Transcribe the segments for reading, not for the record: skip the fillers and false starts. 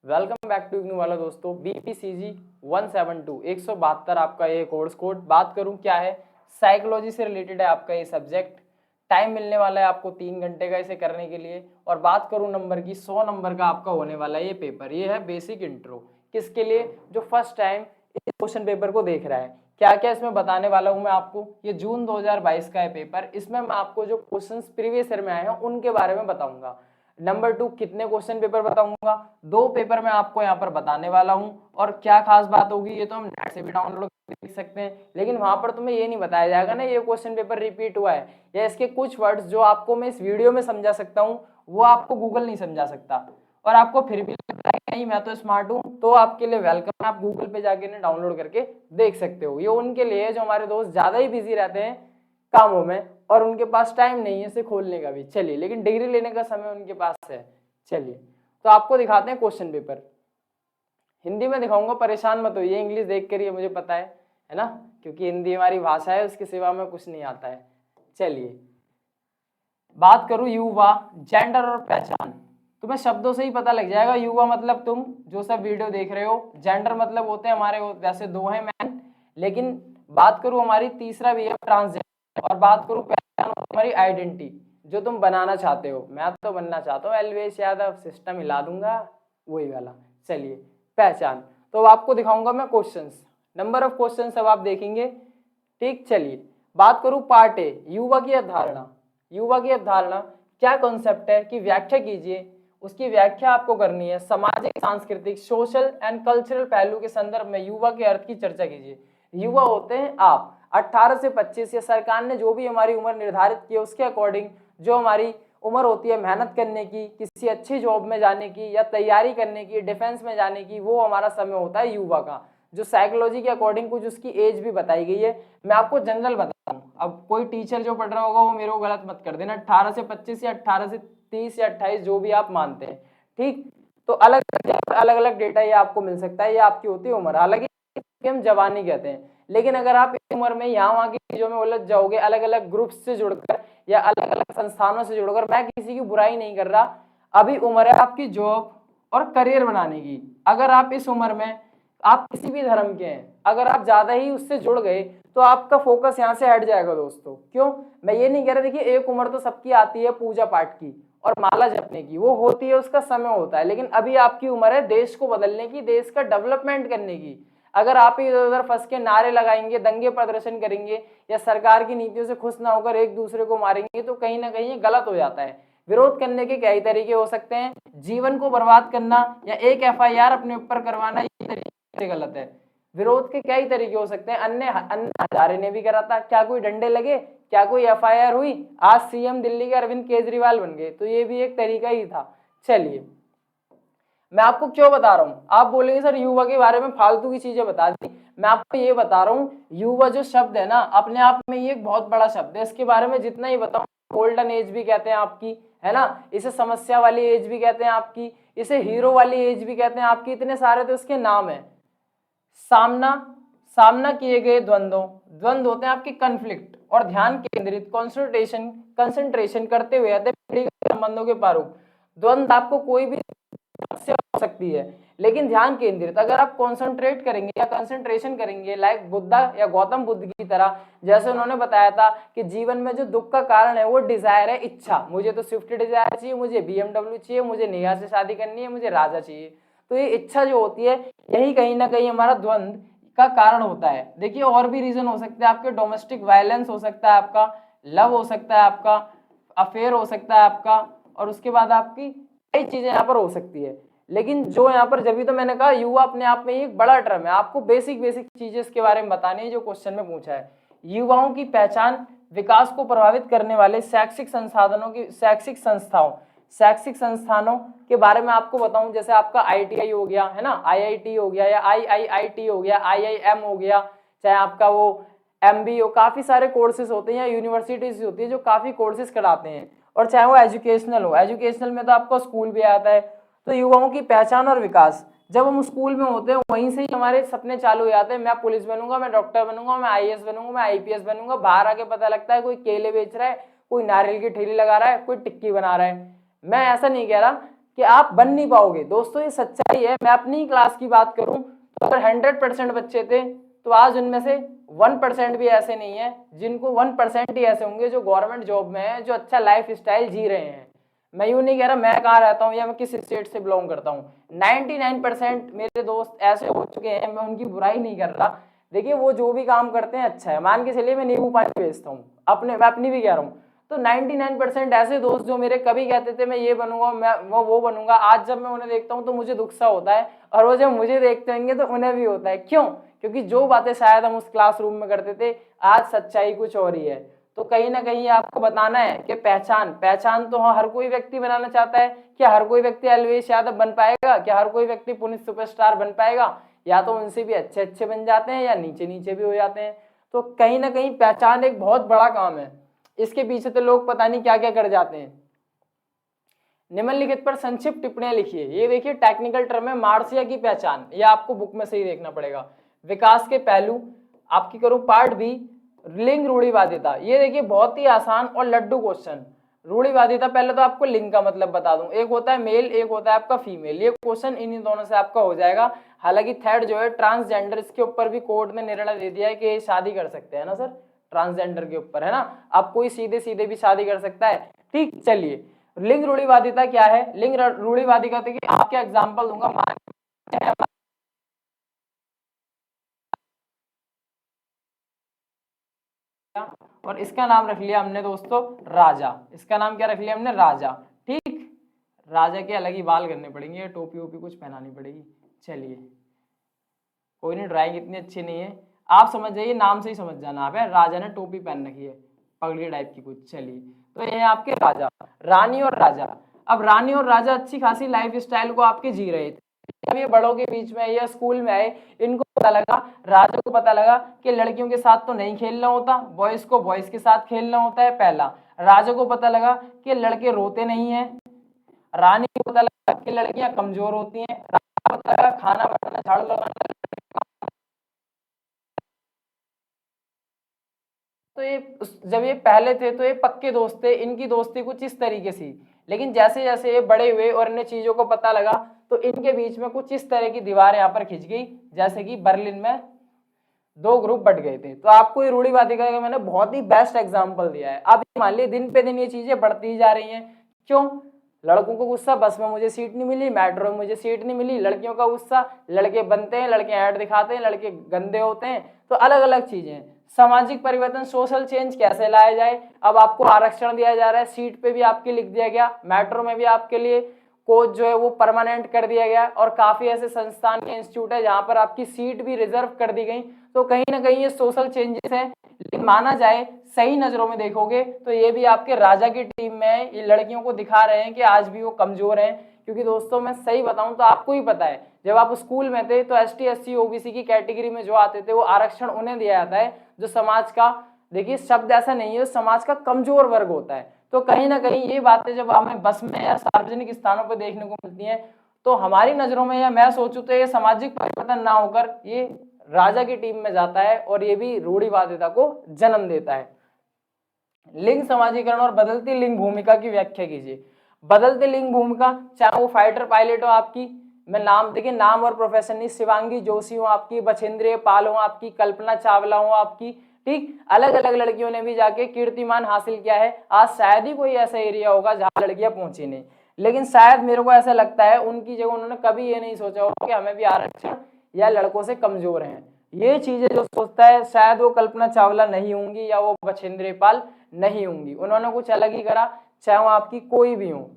Welcome back to IGNOU वाला दोस्तों। BPCG 172 172 आपका ये कोर्स कोड। बात करूं क्या है, साइकोलॉजी से रिलेटेड है आपका ये सब्जेक्ट। टाइम मिलने वाला है आपको 3 घंटे का इसे करने के लिए। और बात करूं नंबर की, 100 नंबर का आपका होने वाला है ये पेपर। ये है बेसिक इंट्रो। किसके लिए? जो फर्स्ट टाइम इस क्वेश्चन पेपर को देख रहा है। क्या क्या इसमें बताने वाला हूं मैं आपको। ये जून 2022 का है पेपर। इसमें मैं आपको जो क्वेश्चंस प्रीवियस ईयर में आए हैं उनके बारे में बताऊंगा। नंबर 2, कितने क्वेश्चन पेपर बताऊंगा, 2 पेपर मैं आपको यहाँ पर बताने वाला हूँ। और क्या खास बात होगी ये तो हम नेट से भी डाउनलोड देख सकते हैं, लेकिन वहां पर तुम्हें ये नहीं बताया जाएगा ना ये क्वेश्चन पेपर रिपीट हुआ है, या इसके कुछ वर्ड्स जो आपको मैं इस वीडियो में समझा सकता हूँ वो आपको गूगल नहीं समझा सकता। और आपको फिर भी लगता है नहीं मैं तो स्मार्ट हूँ, तो आपके लिए वेलकम। आप गूगल पे जाके ना डाउनलोड करके देख सकते हो। ये उनके लिए जो हमारे दोस्त ज्यादा ही बिजी रहते हैं कामों में और उनके पास टाइम नहीं है इसे खोलने का भी। चलिए, लेकिन डिग्री लेने का समय उनके पास है। चलिए, तो आपको दिखाते हैं क्वेश्चन पेपर। हिंदी में दिखाऊंगा, परेशान मत होइए, इंग्लिश देख कर ये मुझे पता है ना, क्योंकि हिंदी हमारी भाषा है, उसके सिवा में कुछ नहीं आता है। चलिए, बात करूं युवा, जेंडर और पहचान। तुम्हें शब्दों से ही पता लग जाएगा। युवा मतलब तुम जो सब वीडियो देख रहे हो, जेंडर मतलब होते हैं हमारे, वैसे 2 हैं मैन, लेकिन बात करूं हमारी तीसरा भी है ट्रांसजेंडर। और बात करूं पहचान, हमारी आइडेंटिटी जो तुम बनाना चाहते हो। मैं तो बनना चाहता हूँ एलवेश यादव, सिस्टम हिला दूंगा, वही वाला। चलिए, पहचान। तो आपको दिखाऊंगा मैं क्वेश्चंस, नंबर ऑफ क्वेश्चंस अब आप देखेंगे। ठीक, चलिए बात करूं पार्ट ए, युवा की अवधारणा। युवा की अवधारणा क्या कॉन्सेप्ट है कि व्याख्या कीजिए। उसकी व्याख्या आपको करनी है। सामाजिक, सांस्कृतिक, सोशल एंड कल्चरल पहलू के संदर्भ में युवा के अर्थ की चर्चा कीजिए। युवा होते हैं आप 18 से 25, या सरकार ने जो भी हमारी उम्र निर्धारित की है उसके अकॉर्डिंग जो हमारी उम्र होती है मेहनत करने की, किसी अच्छी जॉब में जाने की या तैयारी करने की, डिफेंस में जाने की, वो हमारा समय होता है युवा का। जो साइकोलॉजी के अकॉर्डिंग कुछ उसकी एज भी बताई गई है। मैं आपको जनरल बता रहा हूँ, अब कोई टीचर जो पढ़ रहा होगा वो मेरे को गलत मत कर देना। 18 से 25 या 18 से 30 या 28 जो भी आप मानते हैं, ठीक। तो अलग अलग डेटा ये आपको मिल सकता है, ये आपकी होती है उम्र। हालांकि हम जवानी कहते हैं, लेकिन अगर आप इस उम्र में यहाँ वहाँ की चीजों में उलझ जाओगे, अलग अलग ग्रुप से जुड़कर या अलग अलग संस्थानों से जुड़कर, मैं किसी की बुराई नहीं कर रहा, अभी उम्र है आपकी जॉब और करियर बनाने की। अगर आप इस उम्र में, आप किसी भी धर्म के हैं, अगर आप ज्यादा ही उससे जुड़ गए तो आपका फोकस यहाँ से हट जाएगा दोस्तों। क्यों? मैं ये नहीं कह रहा, देखिए एक उम्र तो सबकी आती है पूजा पाठ की और माला जपने की, वो होती है, उसका समय होता है, लेकिन अभी आपकी उम्र है देश को बदलने की, देश का डेवलपमेंट करने की। अगर आप इधर उधर फंस के नारे लगाएंगे, दंगे प्रदर्शन करेंगे या सरकार की नीतियों से खुश ना होकर एक दूसरे को मारेंगे, तो कहीं ना कहीं ये गलत हो जाता है। विरोध करने के कई तरीके हो सकते हैं, जीवन को बर्बाद करना या एक FIR अपने ऊपर करवाना, ये तरीके गलत है। विरोध के कई तरीके हो सकते हैं। अन्य हजारे ने भी करा था, क्या कोई डंडे लगे, क्या कोई FIR हुई? आज CM दिल्ली के अरविंद केजरीवाल बन गए, तो ये भी एक तरीका ही था। चलिए, मैं आपको क्यों बता रहा हूं, आप बोलेंगे सर युवा के बारे में फालतू की चीजें बता दी। मैं आपको ये बता रहा हूं, युवा जो शब्द है ना, अपने आप में ये एक बहुत बड़ा शब्द है। इसके बारे में जितना ही बताऊं, गोल्डन एज भी कहते हैं आपकी, है ना, इसे समस्या वाली एज भी कहते हैं आपकी, इसे हीरो वाली एज भी कहते हैं आपकी, इतने सारे तो इसके नाम है। सामना, सामना किए गए द्वंद्व, द्वंद्व होते हैं आपके कन्फ्लिक्ट, और ध्यान केंद्रित, कंसंट्रेशन, कंसंट्रेशन करते हुए संबंधों के प्रारूप। द्वंद्व आपको कोई भी समस्या हो सकती है, लेकिन ध्यान केंद्रित, अगर आप कंसंट्रेट करेंगे या कंसंट्रेशन करेंगे, लाइक बुद्धा या गौतम बुद्ध की तरह, जैसे उन्होंने बताया था कि जीवन में जो दुख का कारण है वो डिजायर है, इच्छा। मुझे तो स्विफ्ट डिजायर चाहिए, मुझे BMW चाहिए, मुझे नेहा से शादी करनी है, मुझे राजा चाहिए। तो ये इच्छा जो होती है, यही कहीं ना कहीं हमारा द्वंद्व का कारण होता है। देखिए, और भी रीजन हो सकते हैं आपके, डोमेस्टिक वायलेंस हो सकता है आपका, लव हो सकता है आपका, अफेयर हो सकता है आपका, और उसके बाद आपकी कई चीजें यहाँ पर हो सकती है। लेकिन जो यहाँ पर, जब भी तो मैंने कहा युवा अपने आप में एक बड़ा टर्म है, आपको बेसिक बेसिक चीजें इसके बारे में बतानी है जो क्वेश्चन में पूछा है। युवाओं की पहचान, विकास को प्रभावित करने वाले शैक्षिक संसाधनों की, शैक्षिक संस्थाओं, शैक्षिक संस्थानों के बारे में आपको बताऊं। जैसे आपका ITI हो गया, है ना, IIT हो गया, या IIIT हो गया, IIM हो गया, चाहे आपका वो MBA हो, काफी सारे कोर्सेज होते हैं, या यूनिवर्सिटीज होती है जो काफी कोर्सेज कराते हैं। और चाहे वो एजुकेशनल हो, एजुकेशनल में तो आपका स्कूल भी आता है। तो युवाओं की पहचान और विकास, जब हम स्कूल में होते हैं वहीं से ही हमारे सपने चालू हो जाते हैं। मैं पुलिस बनूंगा, मैं डॉक्टर बनूंगा, मैं IAS बनूंगा, मैं IPS बनूंगा। बाहर आके पता लगता है कोई केले बेच रहा है, कोई नारियल की ठेली लगा रहा है, कोई टिक्की बना रहा है। मैं ऐसा नहीं कह रहा कि आप बन नहीं पाओगे। दोस्तों ये सच्चाई है। मैं अपनी क्लास की बात करूं तो अगर 100% बच्चे थे तो आज उनमें से 1% भी ऐसे नहीं है, जिनको 1% ही ऐसे होंगे जो गवर्नमेंट जॉब में है, जो अच्छा लाइफ स्टाइल जी रहे हैं। मैं यूं नहीं कह रहा मैं कहाँ रहता हूँ या मैं किस स्टेट से बिलोंग करता हूँ, 99% मेरे दोस्त ऐसे हो चुके हैं, मैं उनकी बुराई नहीं कर रहा। देखिए वो जो भी काम करते हैं अच्छा है, मान के चलिए मैं नींबू पानी बेचता हूँ, मैं अपनी भी कह रहा हूँ, तो 99% ऐसे दोस्त जो मेरे कभी कहते थे मैं ये बनूंगा, मैं वो बनूंगा, आज जब मैं उन्हें देखता हूँ तो मुझे दुख सा होता है, और वो जब मुझे देखते होंगे तो उन्हें भी होता है। क्यों? क्योंकि जो बातें शायद हम उस क्लासरूम में करते थे आज सच्चाई कुछ और ही है। तो कहीं ना कहीं आपको बताना है कि पहचान तो हर कोई व्यक्ति बनाना चाहता है। क्या हर कोई व्यक्ति एलवीएस यादव बन पाएगा? क्या हर कोई व्यक्ति पुलिस सुपरस्टार बन पाएगा? या तो उनसे भी अच्छे अच्छे बन जाते हैं या नीचे नीचे भी हो जाते हैं। तो कहीं ना कहीं पहचान एक बहुत बड़ा काम है, इसके पीछे तो लोग पता नहीं क्या क्या कर जाते हैं। निम्नलिखित पर संक्षिप्त टिप्पणियां लिखिए। ये देखिए टेक्निकल टर्म है मार्सिया की पहचान, ये आपको बुक में से ही देखना पड़ेगा। विकास के पहलू आपकी करूं पार्ट बी, लिंग रूढ़िवादिता। ये देखिए बहुत ही आसान और लड्डू क्वेश्चन। रूढ़िवादिता, पहले तो आपको लिंग का मतलब बता दूं, एक होता है मेल, एक होता है आपका फीमेल। ये क्वेश्चन इन्हीं दोनों से आपका हो जाएगा। हालांकि थर्ड जो है ट्रांसजेंडर, इसके ऊपर भी कोर्ट ने निर्णय दे दिया है कि ये शादी कर सकते हैं ना सर, ट्रांसजेंडर के ऊपर है ना, अब कोई सीधे सीधे भी शादी कर सकता है। ठीक, चलिए लिंग रूढ़िवादिता क्या है? लिंग रूढ़िवादिता की आपके एग्जांपल दूंगा। और इसका नाम रख लिया हमने दोस्तों राजा। इसका नाम क्या रख लिया हमने? राजा। ठीक, राजा के अलग ही बाल करने पड़ेंगे, टोपी वोपी कुछ पहनानी पड़ेगी। चलिए कोई नहीं, ड्राइंग इतनी अच्छी नहीं है, आप समझ जाइए, नाम से ही समझ जाना आप है। राजा ने टोपी पहन रखी है पगड़ी टाइप की कुछ। चलिए तो ये है आपके राजा। रानी और राजा, अब रानी और राजा अच्छी खासी लाइफ स्टाइल को आपके जी रहे थे। जब ये बड़ों के बीच में या स्कूल में आए, इनको पता लगा, राजा को पता लगा कि लड़कियों के साथ तो नहीं खेलना होता, बॉयज को बॉयज के साथ खेलना होता है। पहला, राजा को पता लगा कि लड़के रोते नहीं है। रानी को पता लगा कि लड़कियां कमजोर होती हैं। राजा को पता लगा खाना बनाना, झाड़ू लगाना। तो ये जब ये पहले थे तो ये पक्के दोस्त थे, इनकी दोस्ती कुछ इस तरीके से। लेकिन जैसे जैसे ये बड़े हुए और इन्हें चीजों को पता लगा तो इनके बीच में कुछ इस तरह की दीवार यहाँ पर खिंच गई, जैसे कि बर्लिन में दो ग्रुप बट गए थे। तो आपको ये रूढ़िवादिता का मैंने बहुत ही बेस्ट एग्जांपल दिया है। अब मान लीजिए दिन पे दिन ये चीजें बढ़ती जा रही हैं। क्यों? लड़कों को गुस्सा, बस में मुझे सीट नहीं मिली, मेट्रो में मुझे सीट नहीं मिली। लड़कियों का गुस्सा, लड़के बनते हैं, लड़के ऐड दिखाते हैं, लड़के गंदे होते हैं। तो अलग अलग चीजें। सामाजिक परिवर्तन, सोशल चेंज कैसे लाया जाए? अब आपको आरक्षण दिया जा रहा है, सीट पे भी आपके लिख दिया गया, मेट्रो में भी आपके लिए कोच जो है वो परमानेंट कर दिया गया, और काफी ऐसे संस्थान के इंस्टीट्यूट है जहां पर आपकी सीट भी रिजर्व कर दी गई। तो कहीं ना कहीं ये सोशल चेंजेस है। लेकिन माना जाए, सही नजरों में देखोगे तो ये भी आपके राजा की टीम में है। ये लड़कियों को दिखा रहे हैं कि आज भी वो कमजोर हैं। क्योंकि दोस्तों मैं सही बताऊं तो आपको ही पता है, जब आप स्कूल में थे तो ST SC OBC की कैटेगरी में जो आते थे वो आरक्षण उन्हें दिया जाता है जो समाज का, देखिए शब्द ऐसा नहीं है, समाज का कमजोर वर्ग होता है। तो कहीं ना कहीं ये बातें जब हमें बस में या सार्वजनिक स्थानों पर देखने को मिलती हैं तो हमारी नजरों में, या मैं सोचूं तो ये सामाजिक परिवर्तन ना होकर ये राजा की टीम में जाता है, और ये भी रूढ़िवादिता को जन्म देता है। लिंग समाजीकरण और बदलती लिंग भूमिका की व्याख्या कीजिए। बदलती लिंग भूमिका, चाहे वो फाइटर पायलट हो आपकी, मैं नाम देखिए, नाम और प्रोफेशन नहीं, शिवांगी जोशी हो आपकी, बछेंद्रिय पाल हो आपकी, कल्पना चावला हो आपकी, ठीक, अलग अलग लड़कियों ने भी जाके कीर्तिमान हासिल किया है। आज शायद ही कोई ऐसा एरिया होगा जहां लड़कियां पहुंची नहीं, लेकिन शायद मेरे को ऐसा लगता है उनकी जगह उन्होंने कभी ये नहीं सोचा होगा कि हमें भी आरक्षण या लड़कों से कमजोर हैं। ये चीजें जो सोचता है शायद वो कल्पना चावला नहीं होंगी या वो बछेंद्रिय पाल नहीं होंगी, उन्होंने कुछ अलग ही करा, चाहे वो आपकी कोई भी हो।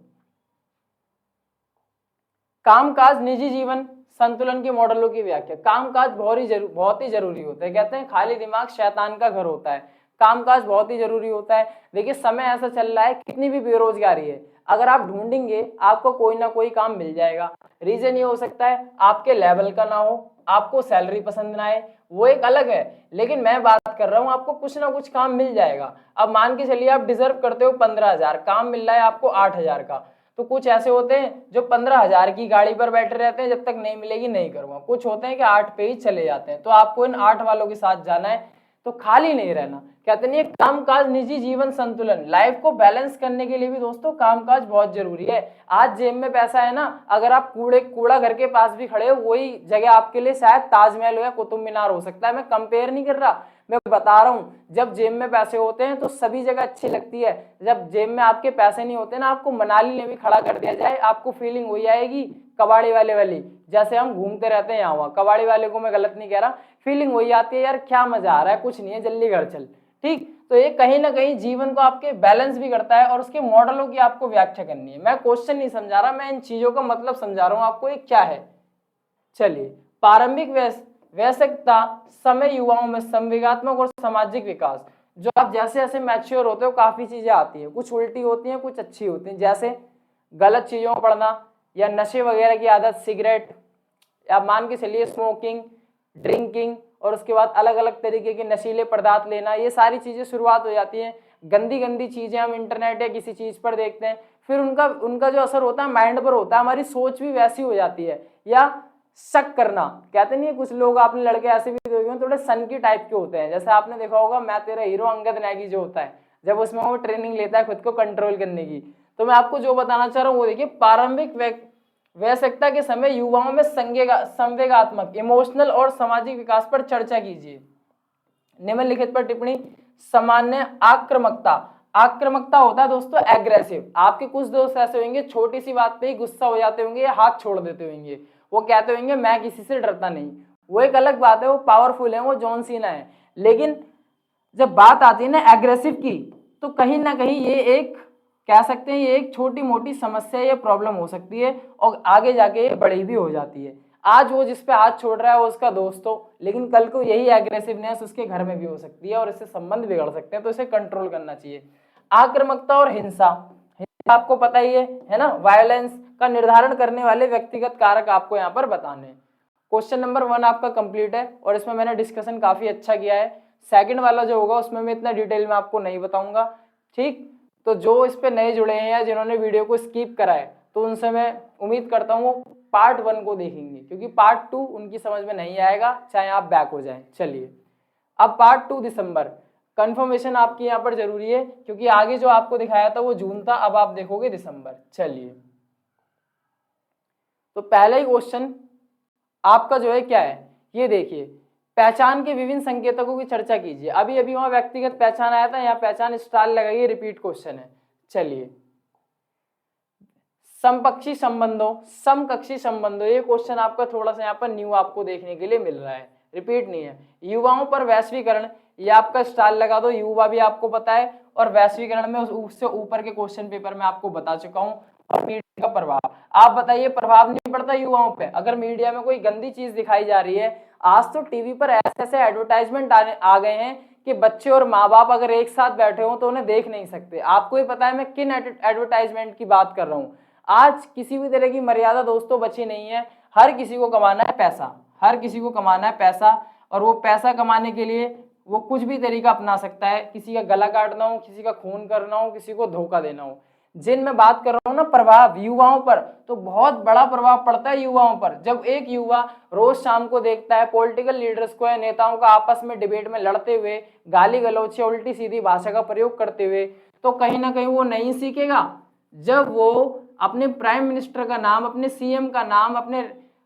कामकाज निजी जीवन संतुलन के मॉडलों की व्याख्या। कामकाज बहुत ही जरूरी होता है। कहते हैं खाली दिमाग शैतान का घर होता है। कामकाज बहुत ही जरूरी होता है। देखिए समय ऐसा चल रहा है, कितनी भी बेरोजगारी है, अगर आप ढूंढेंगे आपको कोई ना कोई काम मिल जाएगा। रीजन ये हो सकता है आपके लेवल का ना हो, आपको सैलरी पसंद ना आए, वो एक अलग है, लेकिन मैं बात कर रहा हूं आपको कुछ ना कुछ काम मिल जाएगा। अब मान के चलिए आप डिजर्व करते हो 15,000, काम मिल रहा है आपको 8,000 का। तो कुछ ऐसे होते हैं जो 15,000 की गाड़ी पर बैठे रहते हैं, जब तक नहीं मिलेगी नहीं करूंगा। कुछ होते हैं कि 8 पे ही चले जाते हैं। तो आपको इन 8 वालों के साथ जाना है। तो खाली नहीं रहना। कहते नहीं कामकाज निजी जीवन संतुलन, लाइफ को बैलेंस करने के लिए भी दोस्तों कामकाज बहुत जरूरी है। आज जेब में पैसा है ना, अगर आप कूड़ा घर के पास भी खड़े हो, वही जगह आपके लिए शायद ताजमहल हो या कुतुब मीनार हो सकता है। मैं कंपेयर नहीं कर रहा, मैं बता रहा हूँ, जब जेब में पैसे होते हैं तो सभी जगह अच्छी लगती है। जब जेब में आपके पैसे नहीं होते ना, आपको मनाली में भी खड़ा कर दिया जाए, आपको फीलिंग वही आएगी कबाड़ी वाले वाली, जैसे हम घूमते रहते हैं यहाँ वहाँ। कबाड़ी वाले को मैं गलत नहीं कह रहा, फीलिंग वही आती है, यार क्या मजा आ रहा है, कुछ नहीं है, जल्दी घर चल। ठीक, तो ये कहीं ना कहीं जीवन को आपके बैलेंस भी करता है, और उसके मॉडलों की आपको व्याख्या करनी है। मैं क्वेश्चन नहीं समझा रहा, मैं इन चीजों का मतलब समझा रहा हूँ आपको, ये क्या है। चलिए, प्रारंभिक वयस्कता समय युवाओं में संवेगात्मक और सामाजिक विकास। जो आप जैसे जैसे मैच्योर होते हो काफी चीजें आती हैं, कुछ उल्टी होती हैं, कुछ अच्छी होती हैं, जैसे गलत चीजों में पढ़ना या नशे वगैरह की आदत, सिगरेट, या मान के चलिए स्मोकिंग, ड्रिंकिंग, और उसके बाद अलग अलग तरीके के नशीले पदार्थ लेना, ये सारी चीजें शुरुआत हो जाती हैं। गंदी गंदी चीजें हम इंटरनेट या किसी चीज पर देखते हैं, फिर उनका जो असर होता है माइंड पर होता है, हमारी सोच भी वैसी हो जाती है। या शक करना, कहते नहीं है कुछ लोग, आपने लड़के ऐसे भी देखे हैं थोड़े सन की टाइप के होते हैं, जैसे आपने देखा होगा मैं तेरा हीरो अंगद नेगी जो होता है, जब उसमें वो ट्रेनिंग लेता है खुद को कंट्रोल करने की। तो मैं आपको जो बताना चाह रहा हूँ वो देखिए, प्रारंभिक वयस्कता के समय युवाओं में संवेगात्मक, इमोशनल और सामाजिक विकास पर चर्चा कीजिए। निम्नलिखित पर टिप्पणी, सामान्य आक्रामकता। आक्रामकता होता है दोस्तों एग्रेसिव। आपके कुछ दोस्त ऐसे होंगे छोटी सी बात पे ही गुस्सा हो जाते होंगे या हाथ छोड़ देते होंगे, वो कहते होंगे मैं किसी से डरता नहीं, वो एक अलग बात है, वो पावरफुल है, वो जॉन सीना है। लेकिन जब बात आती है ना एग्रेसिव की, तो कहीं ना कहीं ये एक कह सकते हैं ये एक छोटी मोटी समस्या या प्रॉब्लम हो सकती है, और आगे जाके ये बड़ी भी हो जाती है। आज वो जिस पे हाथ छोड़ रहा है वो उसका दोस्त हो, लेकिन कल को यही एग्रेसिवनेस उसके घर में भी हो सकती है और इससे संबंध बिगड़ सकते हैं, तो इसे कंट्रोल करना चाहिए। आक्रामकता और हिंसा, आपको पता ही है ना, वायलेंस का निर्धारण करने वाले व्यक्तिगत कारक आपको यहाँ पर बताने हैं। क्वेश्चन नंबर 1 आपका कंप्लीट है, और इसमें मैंने डिस्कशन काफी अच्छा किया है। सेकंड वाला जो होगा उसमें मैं इतना डिटेल में आपको नहीं बताऊंगा। ठीक, तो जो इस पे नए जुड़े हैं या जिन्होंने वीडियो को स्किप करा है, तो उनसे मैं उम्मीद करता हूँ वो पार्ट 1 को देखेंगे, क्योंकि पार्ट 2 उनकी समझ में नहीं आएगा चाहे आप बैक हो जाएं। चलिए, अब पार्ट 2 दिसंबर, कंफर्मेशन आपकी यहाँ पर जरूरी है, क्योंकि आगे जो आपको दिखाया था वो जून था, अब आप देखोगे दिसंबर। चलिए, तो पहला ही क्वेश्चन आपका जो है क्या है, ये देखिए, पहचान के विभिन्न संकेतकों की चर्चा कीजिए। अभी अभी वहां व्यक्तिगत पहचान आया था, यहाँ पहचान स्टार लगाइए, रिपीट क्वेश्चन है। चलिए, समकक्षी संबंधों, ये क्वेश्चन आपका थोड़ा सा यहाँ पर न्यू आपको देखने के लिए मिल रहा है, रिपीट नहीं है। युवाओं पर वैश्वीकरण, ये आपका स्टार लगा दो, युवा भी आपको पता है, और वैश्वीकरण में उससे ऊपर के क्वेश्चन पेपर में आपको बता चुका हूँ। और मीडिया का प्रभाव, आप बताइए प्रभाव नहीं पड़ता युवाओं पे? अगर मीडिया में कोई गंदी चीज दिखाई जा रही है, आज तो टीवी पर ऐसे ऐसे एडवर्टाइजमेंट आ गए हैं कि बच्चे और माँ बाप अगर एक साथ बैठे हो तो उन्हें देख नहीं सकते। आपको ही पता है मैं किन एडवर्टाइजमेंट की बात कर रहा हूँ। आज किसी भी तरह की मर्यादा दोस्तों बची नहीं है, हर किसी को कमाना है पैसा, हर किसी को कमाना है पैसा, और वो पैसा कमाने के लिए वो कुछ भी तरीका अपना सकता है, किसी का गला काटना हो, किसी का खून करना हो, किसी को धोखा देना हो। जिन मैं बात कर रहा हूँ ना प्रभाव युवाओं पर, तो बहुत बड़ा प्रभाव पड़ता है युवाओं पर। जब एक युवा रोज शाम को देखता है पॉलिटिकल लीडर्स को या नेताओं का आपस में डिबेट में लड़ते हुए, गाली गलौच या उल्टी सीधी भाषा का प्रयोग करते हुए, तो कहीं ना कहीं वो नहीं सीखेगा। जब वो अपने प्राइम मिनिस्टर का नाम, अपने सीएम का नाम,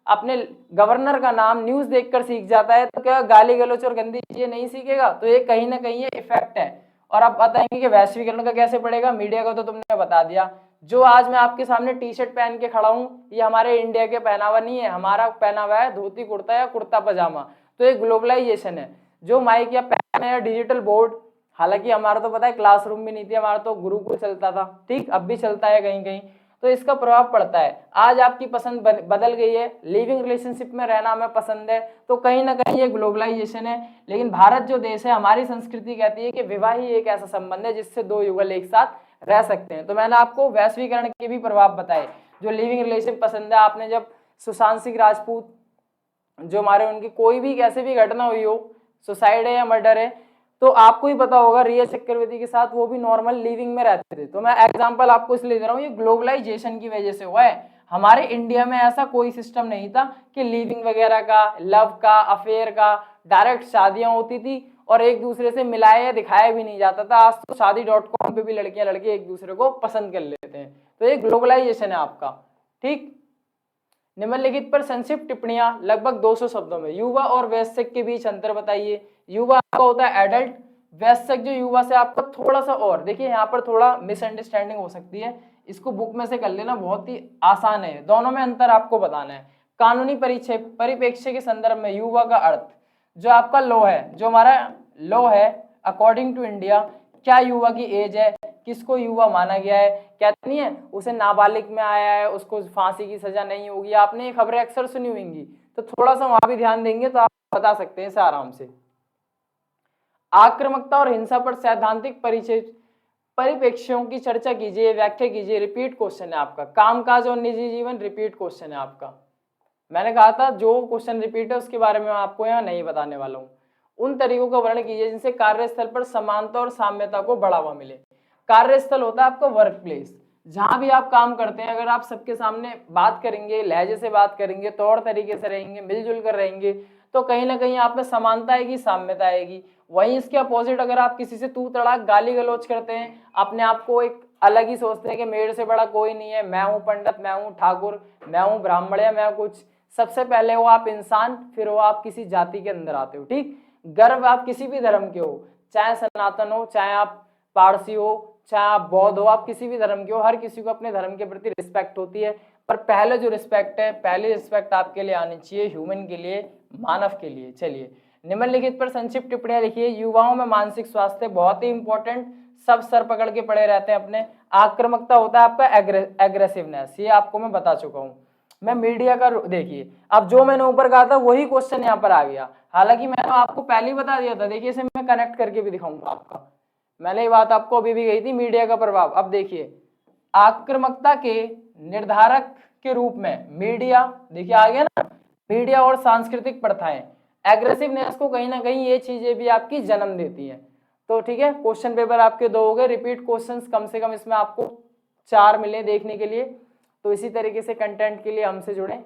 अपने गवर्नर का नाम न्यूज देखकर सीख जाता है, तो क्या गाली गलौच और गंदी चीजें नहीं सीखेगा? तो ये कहीं ना कहीं ये इफेक्ट है। और आप बताएंगे कि वैश्वीकरण का कैसे पड़ेगा? मीडिया का तो तुमने बता दिया। जो आज मैं आपके सामने टी शर्ट पहन के खड़ा हूँ, ये हमारे इंडिया के पहनावा नहीं है, हमारा पहनावा है धोती कुर्ता या कुर्ता पजामा। तो ये ग्लोबलाइजेशन है। जो माइक या पेन या डिजिटल बोर्ड, हालांकि हमारा तो पता है क्लासरूम भी नहीं थी, हमारा तो गुरुकुल चलता था, ठीक, अब भी चलता है कहीं कहीं, तो इसका प्रभाव पड़ता है। आज आपकी पसंद बदल गई है, लिविंग रिलेशनशिप में रहना हमें पसंद है, तो कहीं ना कहीं ये ग्लोबलाइजेशन है। लेकिन भारत जो देश है, हमारी संस्कृति कहती है कि विवाह ही एक ऐसा संबंध है जिससे दो युगल एक साथ रह सकते हैं। तो मैंने आपको वैश्वीकरण के भी प्रभाव बताए। जो लिविंग रिलेशन पसंद है, आपने जब सुशांत सिंह राजपूत जो हमारे, उनकी कोई भी कैसे भी घटना हुई हो, सुसाइड है या मर्डर है, तो आपको ही पता होगा रिया चक्रवर्ती के साथ वो भी नॉर्मल लिविंग में रहते थे। तो मैं एग्जांपल आपको इसलिए दे रहा हूँ, ये ग्लोबलाइजेशन की वजह से हुआ है। हमारे इंडिया में ऐसा कोई सिस्टम नहीं था कि लिविंग वगैरह का, लव का, अफेयर का, डायरेक्ट शादियां होती थी और एक दूसरे से मिलाया या दिखाया भी नहीं जाता था। आज तो शादी.com पे भी लड़कियां लड़के एक दूसरे को पसंद कर लेते हैं। तो ये ग्लोबलाइजेशन है आपका। ठीक, निम्नलिखित पर संक्षिप्त टिप्पणियां लगभग 200 शब्दों में। युवा और वयस्क के बीच अंतर बताइए। युवा आपका होता है एडल्ट, वयस्क जो युवा से आपका थोड़ा सा और, देखिए यहाँ पर थोड़ा मिसअंडरस्टैंडिंग हो सकती है, इसको बुक में से कर लेना, बहुत ही आसान है, दोनों में अंतर आपको बताना है। कानूनी परिप्रेक्ष्य के संदर्भ में युवा का अर्थ, जो आपका लॉ है, जो हमारा लॉ है अकॉर्डिंग टू इंडिया, क्या युवा की एज है, किसको युवा माना गया है, कहते नहीं है उसे नाबालिग में आया है उसको फांसी की सजा नहीं होगी। आपने ये खबरें अक्सर सुनी होंगी, तो थोड़ा सा वहां भी ध्यान देंगे तो आप बता सकते हैं इसे आराम से। आक्रामकता और हिंसा पर सैद्धांतिक परिप्रेक्ष्यों की चर्चा कीजिए, व्याख्या कीजिए। रिपीट क्वेश्चन है आपका। कामकाज और निजी जीवन रिपीट क्वेश्चन है आपका। मैंने कहा था जो क्वेश्चन रिपीट है उसके बारे में आपको यहाँ नहीं बताने वाला हूँ। उन तरीकों का वर्णन कीजिए जिनसे कार्यस्थल पर समानता और साम्यता को बढ़ावा मिले। कार्यस्थल होता है आपका वर्क प्लेस, जहां भी आप काम करते हैं, अगर आप सबके सामने बात करेंगे, लहजे से बात करेंगे, तौर तरीके से रहेंगे, मिलजुल कर रहेंगे, तो कहीं ना कहीं आप में समानता आएगी, साम्यता आएगी। वहीं इसके अपोजिट अगर आप किसी से तू तड़ाक गाली गलौज करते हैं, अपने आप को एक अलग ही सोचते हैं कि मेरे से बड़ा कोई नहीं है, मैं हूँ पंडित, मैं हूँ ठाकुर, मैं हूँ ब्राह्मण, या मैं कुछ, सबसे पहले हो आप इंसान, फिर हो आप किसी जाति के अंदर आते हो। ठीक, गर्व आप किसी भी धर्म के हो, चाहे सनातन हो, चाहे आप पारसी हो, चाहे आप बौद्ध हो, आप किसी भी धर्म के हो, हर किसी को अपने धर्म के प्रति रिस्पेक्ट होती है। पर पहले जो रिस्पेक्ट है, पहली रिस्पेक्ट आपके लिए आनी चाहिए ह्यूमन के लिए, मानव के लिए। चलिए, निम्नलिखित पर संक्षिप्त टिप्पणियां लिखिए। युवाओं में मानसिक स्वास्थ्य बहुत ही इंपॉर्टेंट, सब सर पकड़ के पड़े रहते हैं अपने। आक्रामकता होता है आपका एग्रेसिवनेस, ये आपको मैं बता चुका हूँ। मैं मीडिया का देखिए, अब जो मैंने ऊपर कहा था वही क्वेश्चन यहाँ पर आ गया, हालांकि मैंने आपको पहले ही बता दिया था। देखिए इसे मैं कनेक्ट करके भी दिखाऊंगा आपका, मैंने ये बात आपको अभी भी कही थी, मीडिया का प्रभाव। अब देखिए, आक्रामकता के निर्धारक के रूप में मीडिया, देखिए आ गया ना, मीडिया और सांस्कृतिक प्रथाएं एग्रेसिवनेस को कहीं ना कहीं ये चीजें भी आपकी जन्म देती हैं। तो ठीक है, क्वेश्चन पेपर आपके 2 हो गए। रिपीट क्वेश्चंस कम से कम इसमें आपको 4 मिले देखने के लिए। तो इसी तरीके से कंटेंट के लिए हमसे जुड़ें।